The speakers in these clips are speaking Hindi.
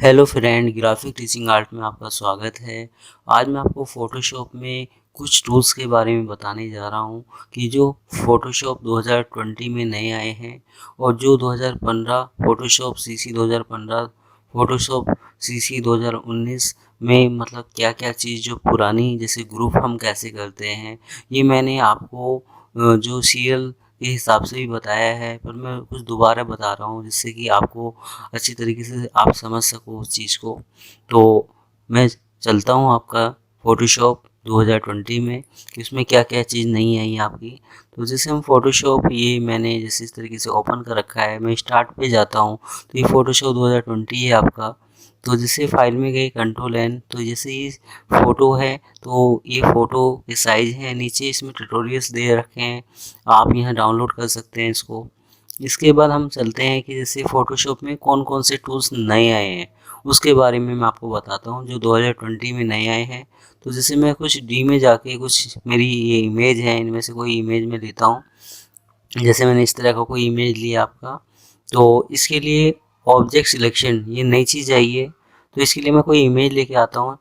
Hello friend, graphic teaching art में आपका स्वागत है। आज मैं आपको फ़ोटोशॉप में कुछ टूल्स के बारे में बताने जा रहा हूं कि जो फ़ोटोशॉप 2020 में नए आए हैं और जो 2015 फ़ोटोशॉप सीसी 2015 फ़ोटोशॉप सीसी 2019 में मतलब क्या-क्या चीज़ जो पुरानी जैसे ग्रुप हम कैसे करते हैं, ये मैंने आपको जो सीरियल के हिसाब से भी बताया है, पर मैं कुछ दोबारा बता रहा हूँ जिससे कि आपको अच्छी तरीके से आप समझ सको उस चीज़ को। तो मैं चलता हूँ आपका फ़ोटोशॉप 2020 में कि उसमें क्या-क्या चीज़ नई आई है आपकी। तो जैसे हम फ़ोटोशॉप ये मैंने जैसे इस तरीके से ओपन कर रखा है, मैं स्टार्ट पे जाता हूँ तो ये फ़ोटोशॉप 2020 है आपका। तो जैसे फाइल में गए कंट्रोल एन, तो जैसे ये फ़ोटो है तो ये फ़ोटो के साइज़ है, नीचे इसमें ट्यूटोरियल्स दे रखे हैं, आप यहाँ डाउनलोड कर सकते हैं इसको। इसके बाद हम चलते हैं कि जैसे फ़ोटोशॉप में कौन-कौन से टूल्स नए आए हैं, उसके बारे में मैं आपको बताता हूँ जो 2020 में नए आए हैं। तो जैसे मैं कुछ डी में जाके कुछ मेरी ये इमेज है, इनमें से कोई इमेज मैं लेता हूँ। जैसे मैंने इस तरह का कोई इमेज लिया आपका, तो इसके लिए ऑब्जेक्ट सिलेक्शन ये नई चीज़ आई है। तो इसके लिए मैं कोई इमेज लेके आता हूँ,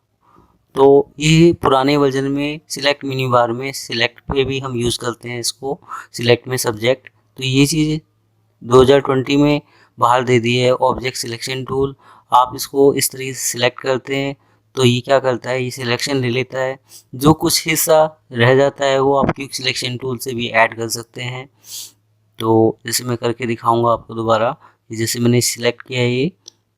तो ये पुराने वर्जन में सिलेक्ट मेन्यू बार में सिलेक्ट पे भी हम यूज़ करते हैं इसको, सिलेक्ट में सब्जेक्ट। तो ये चीज़ 2020 में बाहर दे दी है ऑब्जेक्ट सिलेक्शन टूल। आप इसको इस तरीके से सिलेक्ट करते हैं तो ये क्या करता है, ये सिलेक्शन ले लेता है। जो कुछ हिस्सा रह जाता है वो आप क्विक सिलेक्शन टूल से भी ऐड कर सकते हैं। तो जैसे मैं करके दिखाऊंगा आपको दोबारा कि जैसे मैंने सिलेक्ट किया है ये,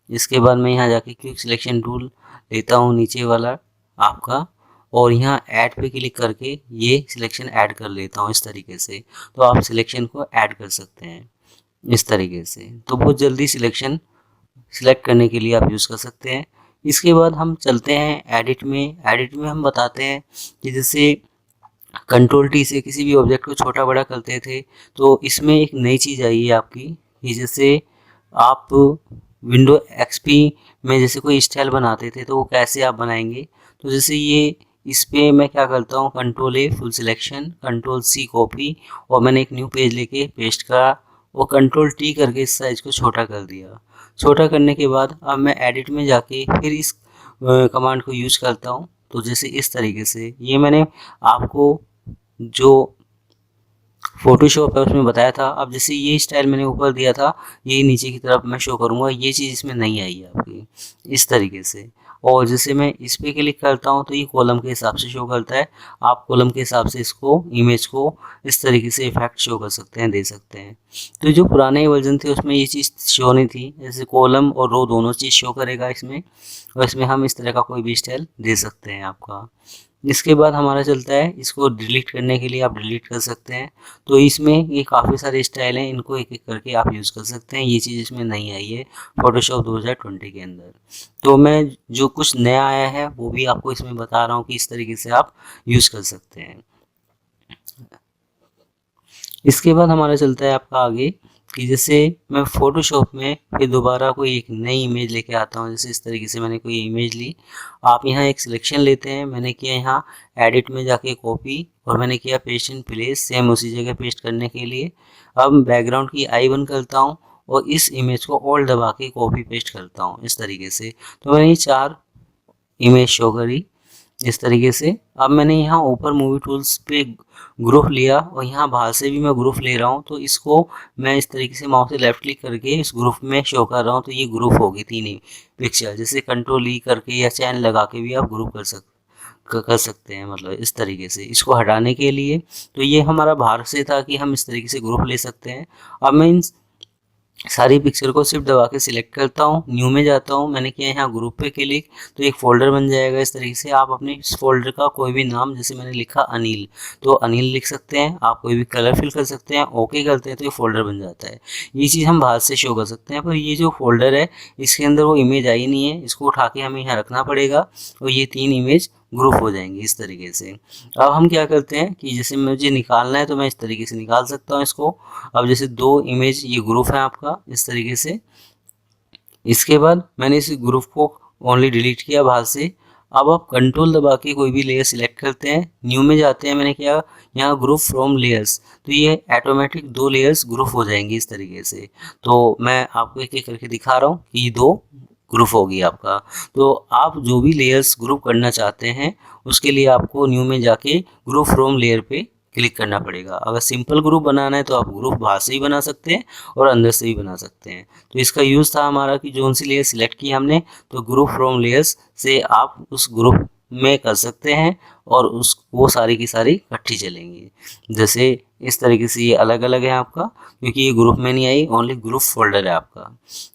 इसके बाद मैं यहाँ जाके क्विक सिलेक्शन टूल लेता हूँ नीचे वाला आपका, और यहाँ ऐड पे क्लिक करके ये सिलेक्शन ऐड कर लेता हूँ इस तरीके से। तो आप सिलेक्शन को ऐड कर सकते हैं इस तरीके से, तो बहुत जल्दी सिलेक्शन सिलेक्ट करने के लिए आप यूज़ कर सकते हैं। इसके बाद हम चलते हैं एडिट में। एडिट में हम बताते हैं कि जैसे कंट्रोल टी से किसी भी ऑब्जेक्ट को छोटा बड़ा करते थे, तो इसमें एक नई चीज़ आई है आपकी कि जैसे आप विंडो एक्सपी में जैसे कोई स्टाइल बनाते थे तो वो कैसे आप बनाएंगे। तो जैसे ये इस पे मैं क्या करता हूँ, control A full selection, control C copy, और मैंने एक न्यू पेज लेके पेस्ट करा और कंट्रोल टी करके इस साइज को छोटा कर दिया। छोटा करने के बाद अब मैं एडिट में जाके फिर इस कमांड को यूज करता हूँ। तो जैसे इस तरीके से ये मैंने आपको जो फोटोशॉप है उसमें बताया था। अब जैसे ये स्टाइल मैंने ऊपर दिया था, ये नीचे की तरफ मैं शो करूँगा, ये चीज़ इसमें नहीं आई है आपकी इस तरीके से। और जैसे मैं इस पे क्लिक करता हूँ तो ये कॉलम के हिसाब से शो करता है। आप कॉलम के हिसाब से इसको इमेज को इस तरीके से इफेक्ट शो कर सकते हैं, दे सकते हैं। तो जो पुराने वर्जन थे उसमें ये चीज़ शो नहीं थी, जैसे कॉलम और रो दोनों चीज़ शो करेगा इसमें, और इसमें हम इस तरह का कोई भी स्टाइल दे सकते हैं आपका। इसके बाद हमारा चलता है, इसको डिलीट करने के लिए आप डिलीट कर सकते हैं। तो इसमें ये काफ़ी सारे स्टाइल हैं, इनको एक एक करके आप यूज़ कर सकते हैं। ये चीज़ इसमें नहीं आई है फोटोशॉप 2020 के अंदर। तो मैं जो कुछ नया आया है वो भी आपको इसमें बता रहा हूँ कि इस तरीके से आप यूज़ कर सकते हैं। इसके बाद हमारा चलता है आपका आगे कि जैसे मैं फ़ोटोशॉप में फिर दोबारा कोई एक नई इमेज लेके आता हूँ। जैसे इस तरीके से मैंने कोई इमेज ली, आप यहाँ एक सिलेक्शन लेते हैं, मैंने किया यहाँ एडिट में जाके कॉपी, और मैंने किया पेस्ट इन प्लेस, सेम उसी जगह पेस्ट करने के लिए। अब बैकग्राउंड की I1 करता हूँ और इस इमेज को ऑल्ट दबा के कॉपी पेस्ट करता हूँ इस तरीके से। तो मैंने ये 4 इमेज शो करी इस तरीके से। अब मैंने यहाँ ऊपर मूवी टूल्स पे ग्रुप लिया और यहाँ बाहर से भी मैं ग्रुप ले रहा हूँ, तो इसको मैं इस तरीके से माउस से लेफ्ट क्लिक करके इस ग्रुप में शो कर रहा हूँ। तो ये ग्रुप होगी 3 ही पिक्चर। जैसे कंट्रोल ई करके या चैन लगा के भी आप ग्रुप कर सकते हैं, मतलब इस तरीके से। इसको हटाने के लिए, तो ये हमारा बाहर से था कि हम इस तरीके से ग्रुप ले सकते हैं। अब मैं इन सारी पिक्चर को सिर्फ दबा के सिलेक्ट करता हूँ, न्यू में जाता हूँ, मैंने किया यहाँ ग्रुप पे क्लिक, तो एक फोल्डर बन जाएगा इस तरीके से। आप अपने इस फोल्डर का कोई भी नाम, जैसे मैंने लिखा अनिल, तो अनिल लिख सकते हैं। आप कोई भी कलर फिल कर सकते हैं, ओके करते हैं तो ये फोल्डर बन जाता है। ये चीज़ हम बाहर से शो कर सकते हैं, पर ये जो फोल्डर है इसके अंदर वो इमेज आई नहीं है, इसको उठा के हमें यहाँ रखना पड़ेगा और ये 3 इमेज ग्रुप हो जाएंगे इस तरीके से। अब हम क्या करते हैं कि जैसे मुझे निकालना है तो मैं इस तरीके से निकाल सकता हूँ इसको। अब जैसे 2 इमेज ये ग्रुप है आपका इस तरीके से। इसके बाद मैंने इस ग्रुप को ओनली डिलीट किया बाहर से। अब आप कंट्रोल दबा के कोई भी लेयर सिलेक्ट करते हैं, न्यू में जाते हैं, मैंने किया यहाँ ग्रुप फ्रॉम लेयर्स, तो ये ऑटोमेटिक 2 लेयर्स ग्रुप हो जाएंगी इस तरीके से। तो मैं आपको एक एक करके दिखा रहा हूँ कि ये 2 ग्रुप होगी आपका। तो आप जो भी लेयर्स ग्रुप करना चाहते हैं उसके लिए आपको न्यू में जाके ग्रुप फ्रॉम लेयर पे क्लिक करना पड़ेगा। अगर सिंपल ग्रुप बनाना है तो आप ग्रुप बाहर से ही बना सकते हैं और अंदर से भी बना सकते हैं। तो इसका यूज़ था हमारा कि जो सी लेयर सिलेक्ट की हमने, तो ग्रुप फ्रॉम लेयर्स से आप उस ग्रुप में कर सकते हैं और उस वो सारी की सारी इकट्ठी चलेंगी। जैसे इस तरीके से ये अलग अलग है आपका, क्योंकि ये ग्रुप में नहीं आई, ओनली ग्रुप फोल्डर है आपका।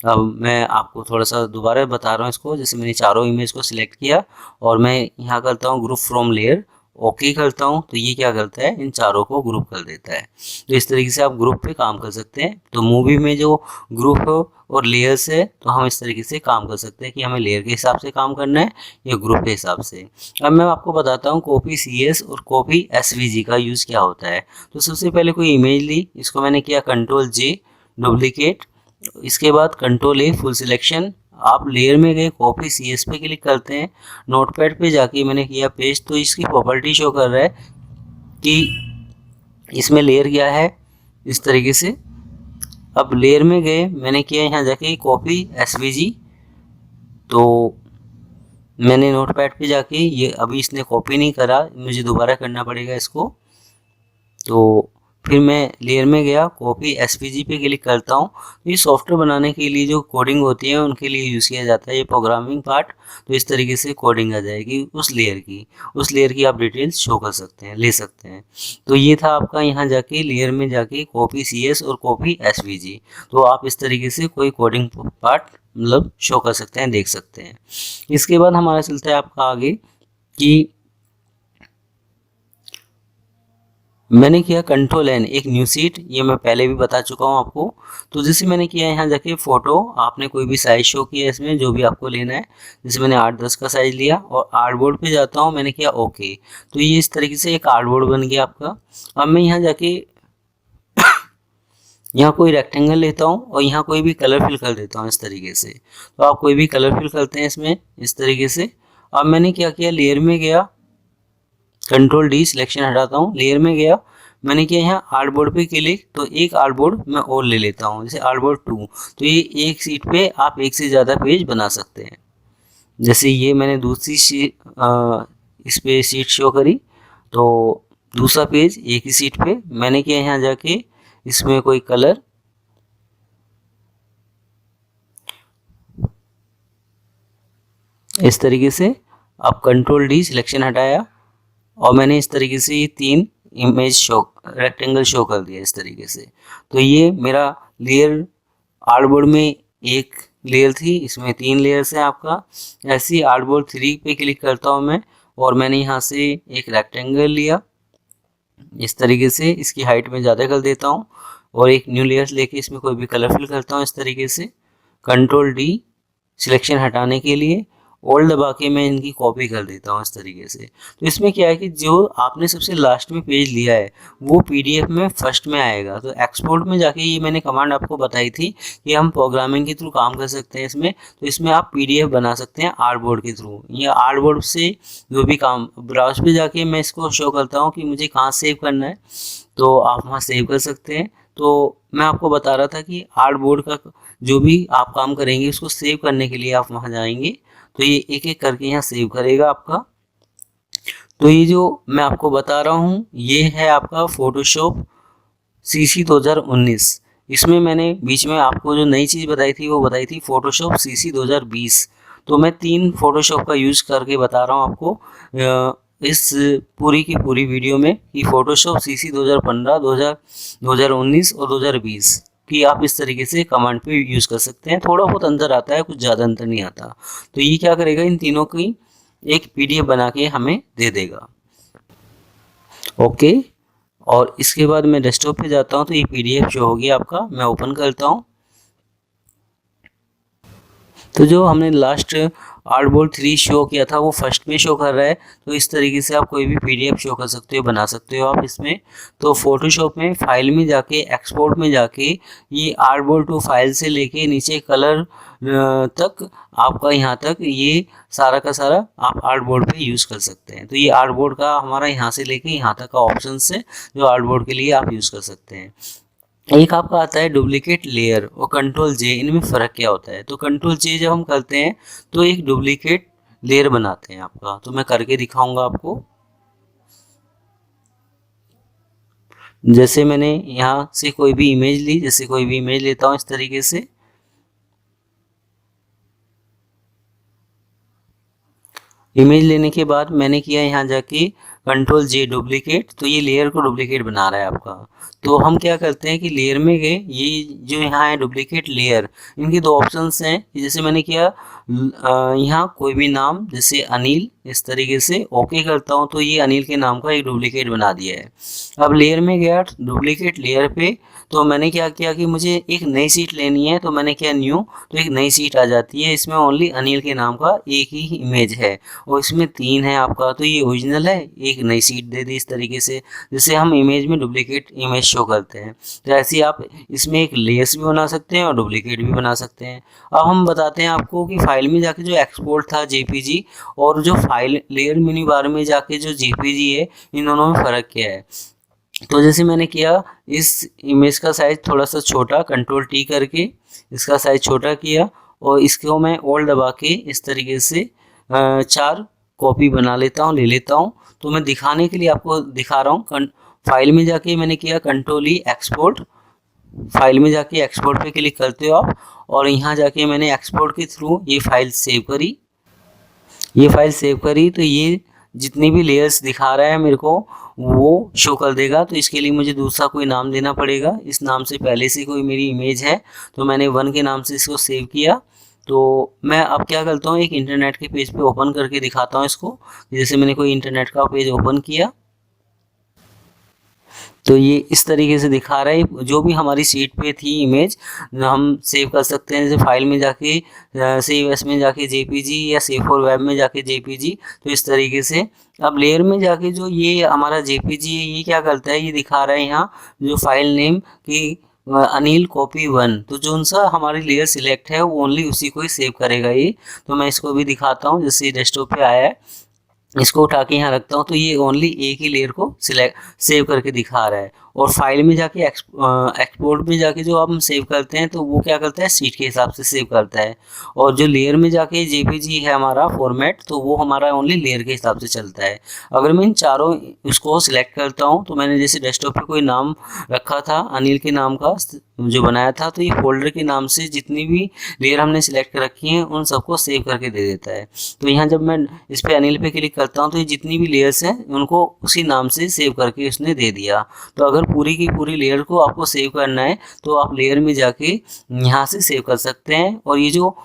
अब मैं आपको थोड़ा सा दोबारा बता रहा हूँ इसको। जैसे मैंने चारों इमेज को सिलेक्ट किया और मैं यहाँ करता हूँ ग्रुप फ्रॉम लेयर, ओके करता हूँ, तो ये क्या करता है, इन चारों को ग्रुप कर देता है। तो इस तरीके से आप ग्रुप पे काम कर सकते हैं। तो मूवी में जो ग्रुप और लेयर्स है, तो हम इस तरीके से काम कर सकते हैं कि हमें लेयर के हिसाब से काम करना है या ग्रुप के हिसाब से। अब मैं आपको बताता हूँ कॉपी CS और कॉपी SVG का यूज़ क्या होता है। तो सबसे पहले कोई इमेज ली, इसको मैंने किया Ctrl+J डुप्लीकेट, इसके बाद Ctrl+A फुल सिलेक्शन। आप लेयर में गए, कॉपी CS पे क्लिक करते हैं, नोटपैड पे जाके मैंने किया पेस्ट। तो इसकी प्रॉपर्टी शो कर रहा है कि इसमें लेयर क्या है, इस तरीके से। अब लेयर में गए, मैंने किया यहाँ जाके कॉपी SVG, तो मैंने नोटपैड पे जाके ये अभी इसने कॉपी नहीं करा, मुझे दोबारा करना पड़ेगा इसको। तो फिर मैं लेयर में गया, कॉपी SVG पे क्लिक करता हूँ। तो ये सॉफ्टवेयर बनाने के लिए जो कोडिंग होती है उनके लिए यूज़ किया जाता है ये प्रोग्रामिंग पार्ट। तो इस तरीके से कोडिंग आ जाएगी उस लेयर की आप डिटेल्स शो कर सकते हैं, ले सकते हैं। तो ये था आपका यहाँ जाके लेयर में जाके कॉपी CS और कॉपी SVG। तो आप इस तरीके से कोई कोडिंग पार्ट मतलब शो कर सकते हैं, देख सकते हैं। इसके बाद हमारा चलता है आपका आगे कि मैंने किया Ctrl+N, एक न्यू सीट, ये मैं पहले भी बता चुका हूँ आपको। तो जैसे मैंने किया यहाँ जाके फ़ोटो, आपने कोई भी साइज़ शो किया इसमें जो भी आपको लेना है। जैसे मैंने 8:10 का साइज़ लिया और आर्टबोर्ड पे जाता हूँ, मैंने किया ओके। तो ये इस तरीके से एक आर्टबोर्ड बन गया आपका। अब मैं यहाँ जाके यहाँ कोई रेक्टेंगल लेता हूँ और यहाँ कोई भी कलर फिल कर देता हूँ इस तरीके से। तो आप कोई भी कलर फिल करते हैं इसमें इस तरीके से। अब मैंने क्या किया, लेयर में गया, Ctrl+D सिलेक्शन हटाता हूँ, लेयर में गया, मैंने किया यहाँ आर्टबोर्ड पे क्लिक। तो एक आर्टबोर्ड मैं और ले लेता हूँ, जैसे आर्टबोर्ड 2। तो ये एक सीट पे आप एक से ज़्यादा पेज बना सकते हैं। जैसे ये मैंने दूसरी इस पे सीट शो करी, तो दूसरा पेज एक ही सीट पे मैंने किया यहाँ जाके इसमें कोई कलर, इस तरीके से। अब Ctrl+D सिलेक्शन हटाया और मैंने इस तरीके से ये 3 इमेज शो रेक्टेंगल शो कर दिया इस तरीके से। तो ये मेरा लेयर आर्टबोर्ड में एक लेयर थी, इसमें 3 लेयर्स हैं आपका। ऐसे ही आर्टबोर्ड 3 पे क्लिक करता हूँ मैं और मैंने यहाँ से एक रेक्टेंगल लिया इस तरीके से, इसकी हाइट में ज़्यादा कर देता हूँ और एक न्यू लेयर लेके इसमें कोई भी कलर फिल करता हूँ इस तरीके से। Ctrl+D सिलेक्शन हटाने के लिए ऑल दबा के मैं इनकी कॉपी कर देता हूँ इस तरीके से। तो इसमें क्या है कि जो आपने सबसे लास्ट में पेज लिया है वो PDF में फर्स्ट में आएगा। तो एक्सपोर्ट में जाके ये मैंने कमांड आपको बताई थी कि हम प्रोग्रामिंग के थ्रू काम कर सकते हैं इसमें। तो इसमें आप PDF बना सकते हैं आर्टबोर्ड के थ्रू, या आर्टबोर्ड से जो भी काम, ब्राउज पे जाके मैं इसको शो करता हूँ कि मुझे कहाँ सेव करना है, तो आप वहाँ सेव कर सकते हैं। तो मैं आपको बता रहा था कि आर्टबोर्ड का जो भी आप काम करेंगे उसको सेव करने के लिए आप वहाँ जाएंगे, तो ये एक एक करके यहाँ सेव करेगा आपका। तो ये जो मैं आपको बता रहा हूँ ये है आपका फोटोशॉप CC 2019। इसमें मैंने बीच में आपको जो नई चीज़ बताई थी वो बताई थी फोटोशॉप CC 2020। तो मैं 3 फोटोशॉप का यूज़ करके बता रहा हूँ आपको इस पूरी की पूरी वीडियो में कि फोटोशॉप CC 2015, 2019 और 2020 कि आप इस तरीके से कमांड पे यूज़ कर सकते हैं। थोड़ा बहुत अंतर आता है, कुछ ज़्यादा अंतर नहीं आता। तो ये क्या करेगा, इन तीनों की एक PDF बना के हमें दे देगा। ओके, और इसके बाद मैं डेस्कटॉप पे जाता हूँ तो ये PDF शो हो गया आपका। मैं ओपन करता हूँ तो जो हमने लास्ट आर्टबोर्ड 3 शो किया था वो फर्स्ट में शो कर रहा है। तो इस तरीके से आप कोई भी PDF शो कर सकते हो, बना सकते हो आप इसमें। तो फोटोशॉप में फाइल में जाके एक्सपोर्ट में जाके ये आर्टबोर्ड 2 फाइल से लेके नीचे कलर तक आपका यहाँ तक ये सारा का सारा आप आर्टबोर्ड पे यूज़ कर सकते हैं। तो ये आर्टबोर्ड का हमारा यहाँ से लेके यहाँ तक का ऑप्शन है जो आर्टबोर्ड के लिए आप यूज़ कर सकते हैं। एक आपका आता है डुप्लीकेट लेयर और कंट्रोल जे, इनमें फ़र्क क्या होता है। तो कंट्रोल जे जब हम करते हैं तो एक डुप्लीकेट लेयर बनाते हैं आपका, तो मैं करके दिखाऊंगा आपको। जैसे मैंने यहाँ से कोई भी इमेज ली, जैसे कोई भी इमेज लेता हूँ इस तरीके से, इमेज लेने के बाद मैंने किया यहाँ जाके कंट्रोल जे डुप्लीकेट, तो ये लेयर को डुप्लीकेट बना रहा है आपका। तो हम क्या करते हैं कि लेयर में गए, ये जो यहाँ है डुप्लीकेट लेयर, इनके दो ऑप्शंस हैं। जैसे मैंने किया यहाँ कोई भी नाम, जैसे अनिल, इस तरीके से ओके करता हूँ तो ये अनिल के नाम का एक डुप्लीकेट बना दिया है। अब लेयर में गया डुप्लीकेट लेयर पे, तो मैंने क्या किया कि मुझे एक नई सीट लेनी है, तो मैंने किया न्यू, तो एक नई सीट आ जाती है। इसमें ओनली अनिल के नाम का एक ही इमेज है और इसमें 3 है आपका, तो ये ओरिजिनल है। एक नई सीट दे दी इस तरीके से, जैसे हम इमेज में डुप्लीकेट इमेज शो करते हैं। तो ऐसे ही आप इसमें एक लेयर्स भी बना सकते हैं और डुप्लीकेट भी बना सकते हैं। अब हम बताते हैं आपको कि फाइल में जाके जो एक्सपोर्ट था जेपीजी और जो फाइल लेयर मिनी बार में जाके जो जेपीजी है, इन दोनों में फ़र्क क्या है। तो जैसे मैंने किया, इस इमेज का साइज़ थोड़ा सा छोटा, कंट्रोल टी करके इसका साइज़ छोटा किया और इसको मैं ऑल दबा के इस तरीके से 4 कॉपी बना लेता हूँ, ले लेता हूँ। तो मैं दिखाने के लिए आपको दिखा रहा हूँ। फाइल में जाके मैंने किया कंट्रोल ई एक्सपोर्ट, फाइल में जाके एक्सपोर्ट पे क्लिक करते हो आप, और यहाँ जाके मैंने एक्सपोर्ट के थ्रू ये फाइल सेव करी। ये फाइल सेव करी तो ये जितनी भी लेयर्स दिखा रहा है मेरे को वो शो कर देगा। तो इसके लिए मुझे दूसरा कोई नाम देना पड़ेगा। इस नाम से पहले से कोई मेरी इमेज है, तो मैंने 1 के नाम से इसको सेव किया। तो मैं अब क्या करता हूँ, एक इंटरनेट के पेज पे ओपन करके दिखाता हूँ इसको। जैसे मैंने कोई इंटरनेट का पेज ओपन किया, तो ये इस तरीके से दिखा रहा है। जो भी हमारी सीट पे थी इमेज, हम सेव कर सकते हैं। जैसे फाइल में जाके सेव एस में जाके जेपीजी, या सेव फॉर वेब में जाके जेपीजी, तो इस तरीके से। अब लेयर में जाके जो ये हमारा जेपीजी है, ये क्या करता है, ये दिखा रहा है यहाँ जो फाइल नेम की अनिल कॉपी 1, तो जो सा हमारी लेयर सिलेक्ट है वो ओनली उसी को ही सेव करेगा ये। तो मैं इसको भी दिखाता हूँ। जैसे डेस्कटॉप पे आया है, इसको उठा के यहाँ रखता हूँ, तो ये ओनली एक ही लेयर को सिलेक्ट सेव करके दिखा रहा है। और फाइल में जाके एक्सपोर्ट में जाके जो हम सेव करते हैं, तो वो क्या करता है, सीट के हिसाब से सेव करता है। और जो लेयर में जाके जेपीजी है हमारा फॉर्मेट, तो वो हमारा ओनली लेयर के हिसाब से चलता है। अगर मैं इन चारों उसको सिलेक्ट करता हूँ, तो मैंने जैसे डेस्कटॉप पे कोई नाम रखा था अनिल के नाम का जो बनाया था, तो ये फोल्डर के नाम से जितनी भी लेयर हमने सिलेक्ट कर रखी हैं उन सबको सेव करके दे देता है। तो यहाँ जब मैं इस पे अनिल पे क्लिक करता हूँ, तो ये जितनी भी लेयर्स हैं उनको उसी नाम से सेव करके उसने दे दिया। तो अगर पूरी की पूरी लेयर को आपको सेव करना है, तो आप लेयर में जाके यहाँ से सेव कर सकते हैं। और ये जो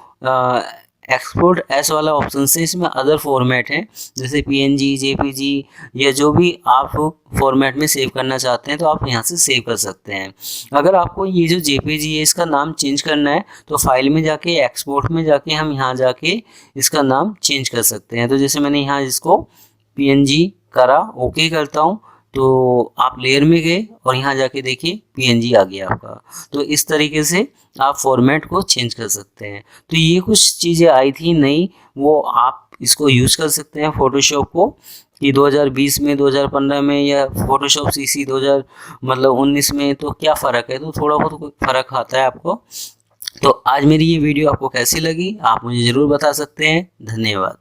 एक्सपोर्ट एस वाला ऑप्शन से, इसमें अदर फॉर्मेट हैं, जैसे पीएनजी, जेपीजी, या जो भी आप फॉर्मेट में सेव करना चाहते हैं, तो आप यहाँ से सेव कर सकते हैं। अगर आपको ये जो जेपीजी है इसका नाम चेंज करना है, तो फाइल में जाके एक्सपोर्ट में जाके हम यहाँ जाके इसका नाम चेंज कर सकते हैं। तो जैसे मैंने यहाँ इसको पीएनजी करा, ओके करता हूँ, तो आप लेयर में गए और यहाँ जाके देखिए पीएनजी आ गया आपका। तो इस तरीके से आप फॉर्मेट को चेंज कर सकते हैं। तो ये कुछ चीज़ें आई थी नई, वो आप इसको यूज़ कर सकते हैं फोटोशॉप को, कि 2020 में, 2015 में, या फोटोशॉप सीसी 2000 मतलब 19 में, तो क्या फ़र्क है। तो थोड़ा बहुत फ़र्क आता है आपको। तो आज मेरी ये वीडियो आपको कैसी लगी, आप मुझे ज़रूर बता सकते हैं। धन्यवाद।